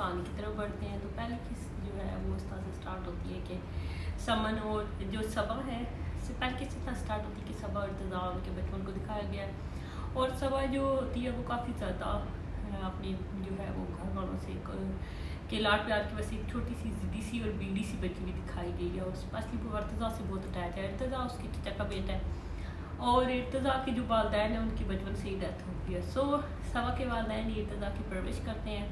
کہانی کی طرف بڑھتے ہیں. تو پہلی قسط جو ہے وہ اس طرح سے اسٹارٹ ہوتی ہے کہ سمن اور جو صبا ہے, پہلی قسط اس طرح اسٹارٹ ہوتی ہے کہ صبا اور ارتضیٰ ان کے بچپن کو دکھایا گیا ہے. اور صبا جو ہوتی ہے وہ کافی زیادہ اپنی جو ہے وہ گھر والوں سے کہ لاڈ پیار کی وجہ سے ایک چھوٹی سی ضدی سی اور بیڑی سی بچی بھی دکھائی گئی ہے. اور اسپیشلی وہ ارتضیٰ سے بہت اٹیچ ہے. ارتضیٰ اس کے چچا کا بیٹا ہے اور ارتضیٰ کے جو والدین ہیں ان کی بچپن سے ہی ڈیتھ ہو گئی ہے. سو صبا کے والدین یہ ارتضیٰ کی پرورش کرتے ہیں.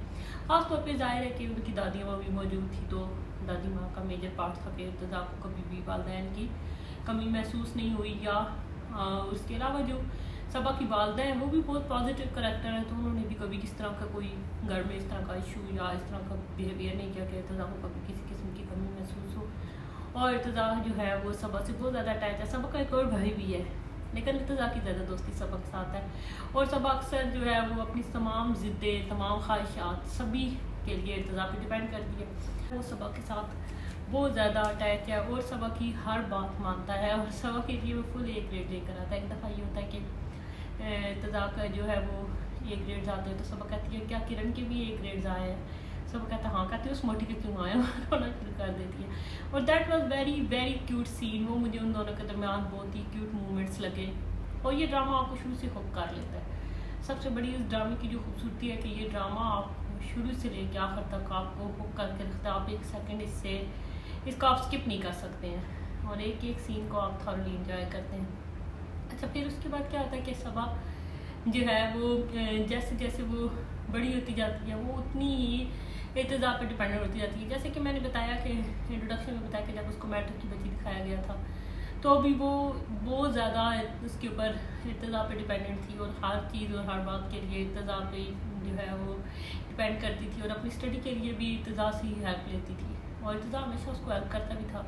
خاص طور پہ ظاہر ہے کہ ان کی دادی ماں بھی موجود تھی, تو دادی ماں کا میجر پارٹ تھا کہ ارتضیٰ کو کبھی بھی والدین کی کمی محسوس نہیں ہوئی. یا اس کے علاوہ جو صبا کی والدہ ہیں وہ بھی بہت پازیٹیو کریکٹر ہیں, تو انہوں نے بھی کبھی کس طرح کا کوئی گھر میں اس طرح کا ایشو یا اس طرح کا بیہیویئر نہیں کیا کہ ارتضیٰ کو کبھی کسی قسم کی کمی محسوس ہو. اور ارتضیٰ جو ہے وہ صبا سے بہت زیادہ اٹیچ ہے. صبا کا ایک اور بھائی بھی ہے لیکن ارتضیٰ کی زیادہ دوستی صبا کے ساتھ ہے. اور صبا اکثر جو ہے وہ اپنی تمام ضدیں, تمام خواہشات سبھی کے لیے ارتضیٰ پہ ڈپینڈ کرتی ہے. وہ صبا کے ساتھ بہت زیادہ اٹیچ ہے اور صبا کی ہر بات مانتا ہے اور صبا کے لیے وہ فل A گریڈ لے کر آتا ہے. ایک دفعہ یہ ہوتا ہے کہ ارتضیٰ کا جو ہے وہ A گریڈز آتے ہیں تو صبا کہتی ہے کیا کرن کے بھی A گریڈز آئے ہیں؟ صبا کہتا ہے ہاں. کہتی ہے اس موٹی کے کیوں آئے ہیں؟ رونا شروع کر دیتی ہے. اور that was very very cute scene. وہ مجھے ان دونوں کے درمیان بہت ہی کیوٹ مومنٹس لگے اور یہ ڈرامہ آپ کو شروع سے ہک کر لیتا ہے. سب سے بڑی اس ڈرامے کی جو خوبصورتی ہے کہ یہ ڈرامہ آپ شروع سے لے کے آخر تک آپ کو ہک کر کے رکھتا ہے. آپ ایک سیکنڈ اس کو آپ اسکپ نہیں کر سکتے ہیں اور ایک ایک سین کو آپ تھورلی انجوائے کرتے ہیں. اچھا, پھر اس کے بعد کیا ہوتا ہے کہ صبا جو ہے وہ جیسے جیسے وہ بڑی ہوتی جاتی ہے وہ اتنی ہی ارتضیٰ پہ ڈپینڈنٹ ہوتی جاتی ہے. جیسے کہ میں نے بتایا کہ انٹروڈکشن میں بتایا کہ جب اس کو میٹرک کی بچی دکھایا گیا تھا تو ابھی وہ بہت زیادہ اس کے اوپر ارتضیٰ پہ ڈپینڈنٹ تھی اور ہر چیز اور ہر بات کے لیے ارتضیٰ پہ جو ہے وہ ڈپینڈ کرتی تھی اور اپنی اسٹڈی کے لیے بھی ارتضیٰ سے ہی ہیلپ لیتی تھی اور ارتضیٰ ہمیشہ اس کو ہیلپ کرتا بھی تھا.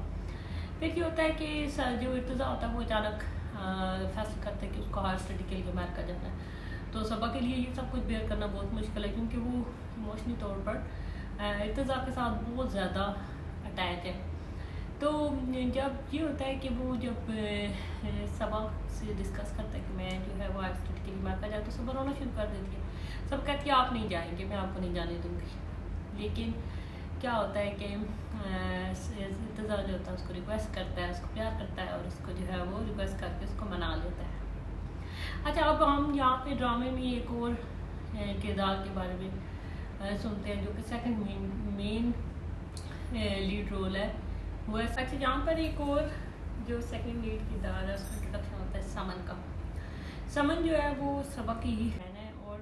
پھر یہ ہوتا ہے کہ جو ارتضیٰ ہوتا ہے وہ اچانک فیصلہ کرتا ہے کہ اس کو ہائر اسٹڈی کے لیے امریکہ جانا ہے. تو صبا کے لیے یہ سب کچھ بیئر کرنا بہت مشکل ہے کیونکہ وہ ایموشنی طور پر ارتضیٰ کے ساتھ بہت زیادہ اٹیچ ہے. تو جب یہ ہوتا ہے کہ وہ جب صبا سے ڈسکس کرتا ہے کہ میں جو ہے وہ ہائر اسٹڈی کے لیے امریکہ جاؤں تو صبا رونا شروع کر دیتی ہے. صبا کہتی ہے آپ نہیں جائیں گے, میں آپ کو نہیں جانے دوں گی. لیکن کیا ہوتا ہے کہ ارتضیٰ جو ہوتا ہے اس کو ریکویسٹ کرتا ہے, اس کو پیار کرتا ہے اور اس کو جو ہے وہ ریکویسٹ کر کے اس کو منا لیتا ہے. اچھا, اب ہم یہاں پہ ڈرامے میں ایک اور کردار کے بارے میں سنتے ہیں جو کہ سیکنڈ مین لیڈ رول ہے وہ ہے. اچھا, یہاں پر ایک اور جو سیکنڈ لیڈ کردار ہے اس کا انٹروڈکشن ہوتا ہے سمن کا. سمن جو ہے وہ صبا کی ہی بہن ہے اور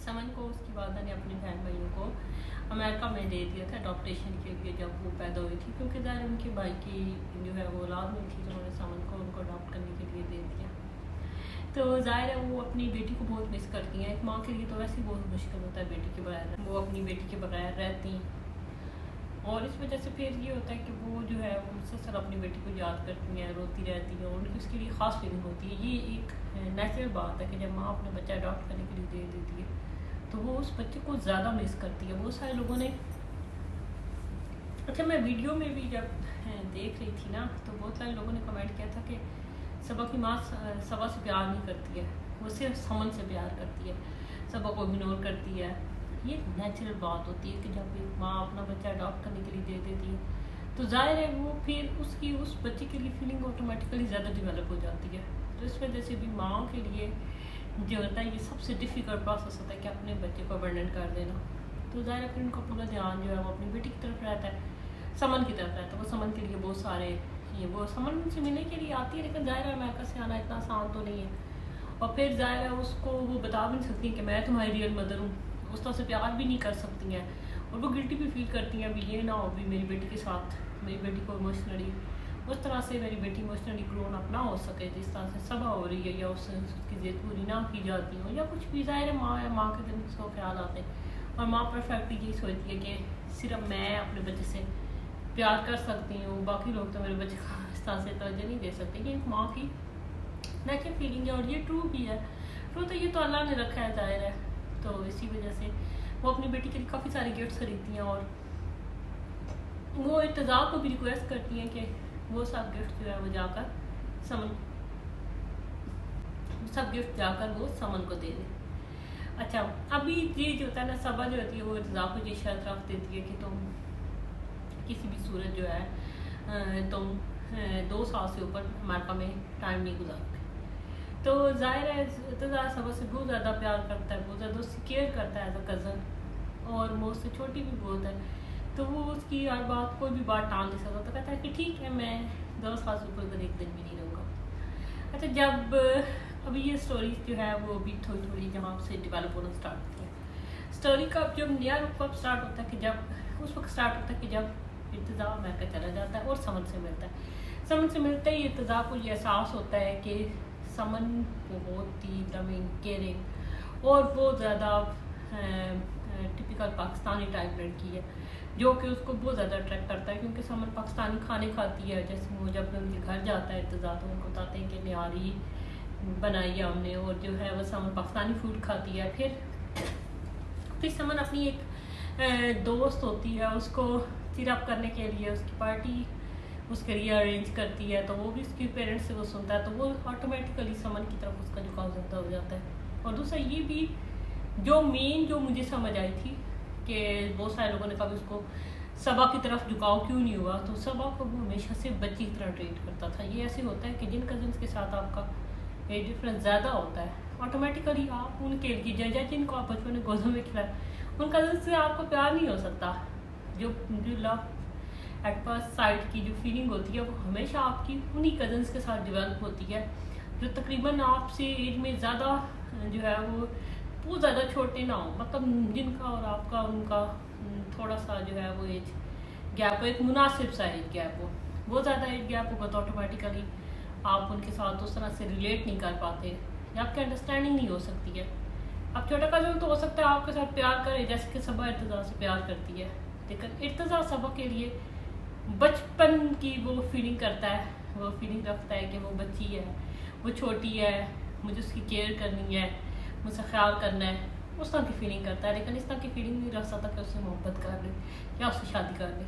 سمن کو اس کی والدہ نے اپنے بہن بھائیوں کو امریکہ میں دے دیا تھا اڈاپٹیشن کے لیے جب وہ پیدا ہوئی تھی, کیونکہ ظاہر ان کے بھائی کی جو ہے وہ اولاد نہیں تھی, تو انہوں نے سمن کو ان کو اڈاپٹ کرنے کے لیے دے دیا. تو ظاہر ہے وہ اپنی بیٹی کو بہت مس کرتی ہیں. ایک ماں کے لیے تو ویسے ہی بہت مشکل ہوتا ہے بیٹی کے بغیر, وہ اپنی بیٹی کے بغیر رہتی ہیں اور اس وجہ سے پھر یہ ہوتا ہے کہ وہ جو ہے وہ مسلسل اپنی بیٹی کو یاد کرتی ہیں, روتی رہتی ہیں, ان کی اس کے لیے خاص فیلنگ ہوتی ہے. یہ ایک نیچرل بات ہے کہ جب ماں اپنے بچہ اڈاپٹ کرنے کے لیے دے دیتی ہے تو وہ اس بچے کو زیادہ مس کرتی ہے. بہت سارے لوگوں نے, اچھا میں ویڈیو میں بھی جب دیکھ رہی تھی نا تو بہت سارے لوگوں نے کمنٹ کیا تھا کہ صبا کی ماں صبا سے پیار نہیں کرتی ہے, وہ صرف سمن سے پیار کرتی ہے, صبا کو اگنور کرتی ہے. یہ نیچرل بات ہوتی ہے کہ جب ایک ماں اپنا بچہ اڈاپٹ کرنے کے لیے دے دیتی ہے تو ظاہر ہے وہ پھر اس بچے کے لیے فیلنگ آٹومیٹیکلی زیادہ ڈیولپ ہو جاتی ہے. تو اس وجہ سے بھی ماں کے لیے جو ہوتا ہے یہ سب سے ڈیفیکلٹ پروسیس ہوتا ہے کہ اپنے بچے کو ابنڈن کر دینا. تو ظاہر ہے پھر ان کا پورا دھیان جو ہے وہ اپنی بیٹی کی طرف رہتا ہے, سمن کی طرف رہتا ہے. وہ سمن کے لیے بہت سارے وہ سمن سے ملنے کے لیے آتی ہے لیکن ظاہر ہے امریکہ سے آنا اتنا آسان تو نہیں ہے. اور پھر ظاہر ہے اس کو وہ بتا بھی نہیں سکتی کہ میں تمہاری ریئل مدر ہوں, اس طرح سے پیار بھی نہیں کر سکتی ہیں اور وہ گلٹی بھی فیل کرتی ہیں ابھی یہ نہ ہو بھی میری بیٹی کے ساتھ میری بیٹی کو ایموشنلی اس طرح سے میری بیٹی ایموشنلی گرون اپ نہ ہو سکے جس طرح سے صبا ہو رہی ہے, یا اس کی ضد پوری نہ کی جاتی ہوں یا کچھ بھی. ظاہر ہے ماں کے دن سو خیال آتے ہیں اور ماں پرفیکٹلی یہی سوچتی ہے کہ صرف میں اپنے بچے سے پیار کر سکتی ہوں, باقی لوگ تو میرے بچے کو اس طرح سے توجہ نہیں دے سکتے. یہ ماں کی نیچرل فیلنگ ہے اور یہ ٹرو بھی ہے. ٹرو تو یہ تو اللہ نے رکھا ہے ظاہر ہے, تو اسی وجہ سے وہ اپنی بیٹی کے لیے کافی سارے گفٹس خریدتی ہیں اور وہ ارتضیٰ کو بھی ریکویسٹ کرتی ہیں کہ وہ سب گفٹ جو ہے وہ جا کر سب گفٹ جا کر وہ سمن کو دے دیں. اچھا ابھی یہ جو ہوتا ہے نا صبا جو ہوتی ہے وہ ارتضا کو یہ شرط رکھ دیتی ہے کہ تم کسی بھی صورت جو ہے تم 2 سال سے اوپر امریکہ میں ٹائم نہیں گزارتے. تو ظاہر ہے ارتضا صبا سے بہت زیادہ پیار کرتا ہے, بہت زیادہ اس سے کیئر کرتا ہے ایز اے کزن, اور وہ اس سے چھوٹی بھی بہت ہے. تو وہ اس کی ہر بات کوئی بھی بات ٹال نہیں سکتا, تو کہتا ہے کہ ٹھیک ہے میں 2 سال سے اوپر ایک دن بھی نہیں رہوں گا. اچھا جب ابھی یہ اسٹوریز جو ہے وہ ابھی تھوڑی تھوڑی جہاں سے ڈیولپ ہونا اسٹارٹ ہوتی ہے. اسٹوری کا جب نیا رخ اسٹارٹ ہوتا ہے کہ جب اس وقت اسٹارٹ ہوتا ہے کہ جب ارتضا امریکہ چلا جاتا ہے اور سمن سے ملتا ہے. سمن سے ملتے ہی ارتضا کو یہ احساس ہوتا ہے کہ سمن بہت ہی لونگ کیئرنگ اور بہت زیادہ ٹپیکل پاکستانی ٹائپ لڑکی ہے, جو کہ اس کو بہت زیادہ اٹریکٹ کرتا ہے, کیونکہ سمن پاکستانی کھانے کھاتی ہے. جیسے وہ جب ان کے گھر جاتا ہے ارتضا تو ان کو بتاتے ہیں کہ نہاری بنائی ہے ہم نے, اور جو ہے وہ سمن پاکستانی فوڈ کھاتی ہے. پھر سمن اپنی ایک دوست ہوتی ہے, اس کو چیر اپ کرنے کے لیے اس کی پارٹی اس کے لیے ارینج کرتی ہے, تو وہ بھی اس کے پیرنٹس سے وہ سنتا ہے, تو وہ آٹومیٹیکلی سمن کی طرف اس کا جھکاؤ زیادہ ہو جاتا ہے. اور دوسرا یہ بھی جو مجھے سمجھ آئی تھی کہ بہت سارے لوگوں نے کہا اس کو صبا کی طرف جھکاؤ کیوں نہیں ہوا, تو صبا کو وہ ہمیشہ سے بچی کی طرح ٹریٹ کرتا تھا. یہ ایسے ہوتا ہے کہ جن کزنس کے ساتھ آپ کا ایج ڈفرینس زیادہ ہوتا ہے آٹومیٹیکلی آپ ان کے لیے جن کو آپ بچپن میں گودوں میں کھلائے ان کزنس سے آپ کو پیار نہیں ہو سکتا. جو لو ایٹ فرسٹ سائٹ کی جو فیلنگ ہوتی ہے وہ ہمیشہ آپ کی انہی کزنس کے ساتھ ڈیولپ ہوتی ہے, جو تقریباً آپ سے ایج میں زیادہ جو ہے وہ بہت زیادہ چھوٹے نہ ہوں, مطلب جن کا اور آپ کا ان کا تھوڑا سا جو ہے وہ ایج گیپ ہو, ایک مناسب سا ایج گیپ ہو. بہت زیادہ ایج گیپ ہوگا تو آٹومیٹیکلی آپ ان کے ساتھ اس طرح سے ریلیٹ نہیں کر پاتے, یا آپ کی انڈرسٹینڈنگ نہیں ہو سکتی ہے. اب چھوٹا کزن تو ہو سکتا ہے آپ کے ساتھ پیار کرے جیسے کہ صبا ارتضا سے پیار کرتی ہے, لیکن ارتضا صبا کے لیے بچپن کی وہ فیلنگ کرتا ہے, وہ فیلنگ رکھتا ہے کہ وہ بچی ہے, وہ چھوٹی ہے, مجھے اس کی کیئر کرنی ہے, مجھ سے خیال کرنا ہے, اس طرح کی فیلنگ کرتا ہے. لیکن اس طرح کی فیلنگ نہیں رکھ سکتا کہ اس سے محبت کر لے یا اس سے شادی کر لے.